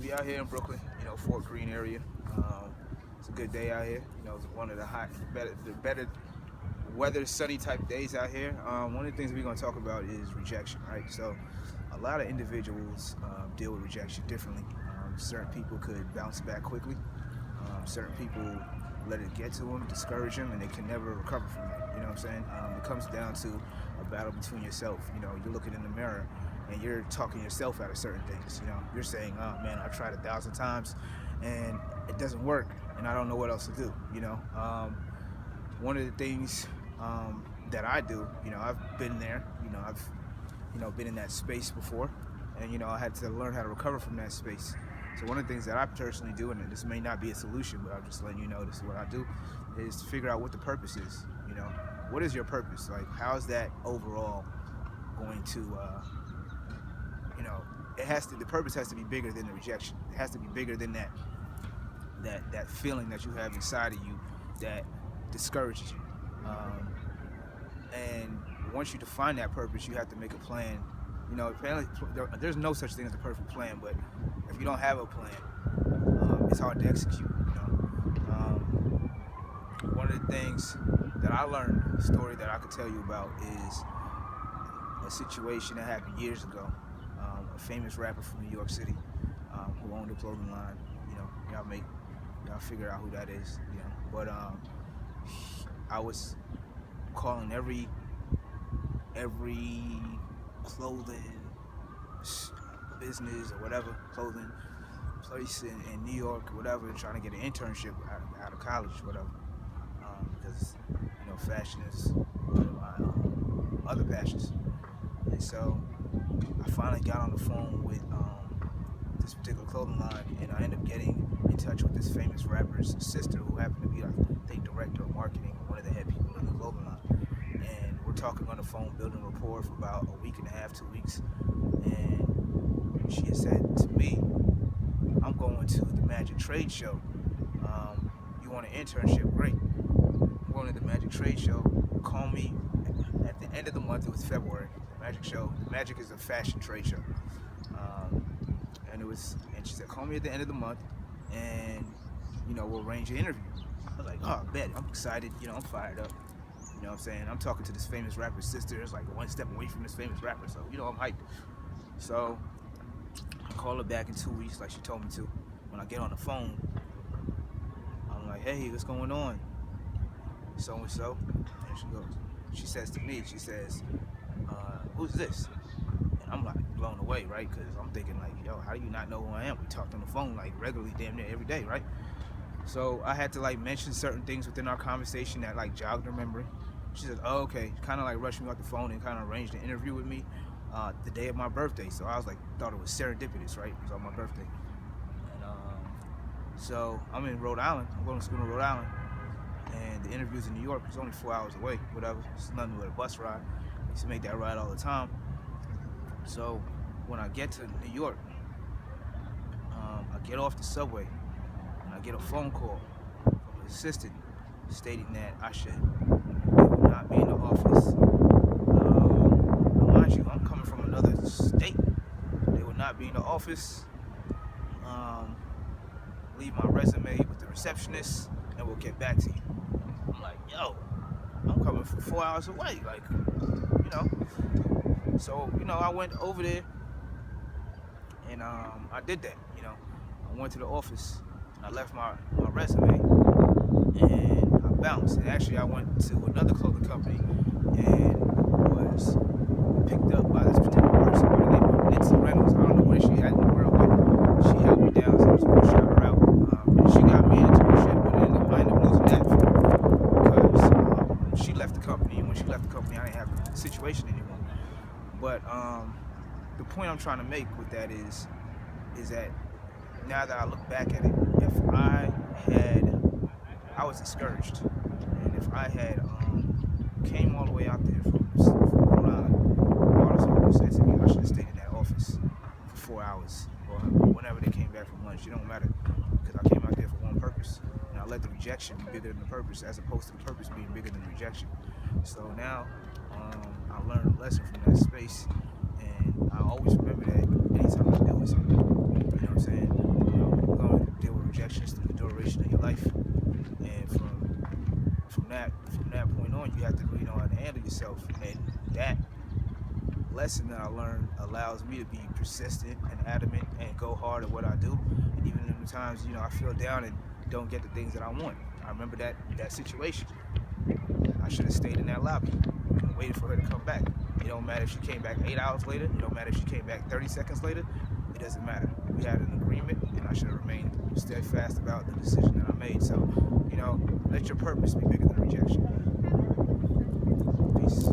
We out here in Brooklyn, Fort Greene area. It's a good day out here. It's one of the better weather, sunny type days out here. One of the things we're going to talk about is rejection, right? So, a lot of individuals deal with rejection differently. Certain people could bounce back quickly. Certain people let it get to them, discourage them, and they can never recover from it. You know what I'm saying? It comes down to a battle between yourself. You're looking in the mirror and you're talking yourself out of certain things. You're saying, "Oh man, I've tried 1,000 times and it doesn't work, and I don't know what else to do." One of the things that I do, I've been there. I've been in that space before, and I had to learn how to recover from that space. So one of the things that I personally do, and this may not be a solution, but I'm just letting you know this is what I do, is to figure out what the purpose is. What is your purpose? Like, how's that overall going to, the purpose has to be bigger than the rejection. It has to be bigger than that feeling that you have inside of you that discourages you. And once you define that purpose, you have to make a plan. Apparently, there's no such thing as a perfect plan, but if you don't have a plan, it's hard to execute. One of the things that I learned, a story that I could tell you about, is a situation that happened years ago. A famous rapper from New York City who owned a clothing line. Y'all figure out who that is. But I was calling every clothing business or whatever, clothing place in New York or whatever, and trying to get an internship out of college or whatever, because fashion is one of my other passions. And so I finally got on the phone with this particular clothing line, and I ended up getting in touch with this famous rapper's sister, who happened to be, I think, director of marketing, one of the head people in the clothing line. And we're talking on the phone, building rapport for about a week and a half, 2 weeks. And she had said to me, "I'm going to the Magic Trade Show. You want an internship? Great. I'm going to the Magic Trade Show. Call me at the end of the month." It was February. The Magic Show. The Magic is a fashion trade show. And she said, "Call me at the end of the month, and we'll arrange an interview." I was like, "Oh, I bet." I'm excited. I'm fired up. You know what I'm saying? I'm talking to this famous rapper's sister. It's like one step away from this famous rapper, so I'm hyped. So I call her back in 2 weeks, like she told me to. When I get on the phone, I'm like, "Hey, what's going on? So and so." And she goes, she says to me, "Who's this?" And I'm like blown away, right? Because I'm thinking like, "Yo, how do you not know who I am? We talked on the phone like regularly, damn near every day, right?" So I had to mention certain things within our conversation that jogged her memory. She said, "Oh, okay." Kind of rushed me off the phone and kind of arranged an interview with me the day of my birthday. So I was thought it was serendipitous, right? It was on my birthday. And so I'm in Rhode Island. I'm going to school in Rhode Island. And the interview's in New York. It's only 4 hours away, whatever. It's nothing but a bus ride. I used to make that ride all the time. So when I get to New York, I get off the subway and I get a phone call from an assistant stating that I would not be in the office. Mind you, I'm coming from another state. They would not be in the office. Leave my resume with the receptionist, and we'll get back to you. I'm like, "Yo, I'm coming from 4 hours away, So, I went over there, and I did that, I went to the office, and I left my resume, and I bounced. And actually, I went to another clothing company, and was picked up by this particular person by the name of Nancy Reynolds. I don't know where she had in the world, but she helped me down, so I was going to shout her out. And she got me an internship, but I ended up losing that for her, because she left the company, and when she left the company, I didn't have the situation anymore. But the point I'm trying to make with that is that now that I look back at it, if I was discouraged, and if I had came all the way out there from Rhode Island, regardless of what said to me, I should have stayed in that office for 4 hours, or whenever they came back from lunch. It don't matter, because I came out there for one purpose, and I let the rejection be bigger than the purpose, as opposed to the purpose being bigger than the rejection. So now I learned a lesson from that space, and I always remember that anytime I that point on, you have to really know how to handle yourself. And that lesson that I learned allows me to be persistent and adamant and go hard at what I do. And even in the times, I feel down and don't get the things that I want. I remember that situation. I should have stayed in that lobby and waited for her to come back. It don't matter if she came back 8 hours later. It don't matter if she came back 30 seconds later. It doesn't matter. We had an agreement, and I should have remained steadfast about the decision that I made. So, let your purpose be bigger than rejection. Peace.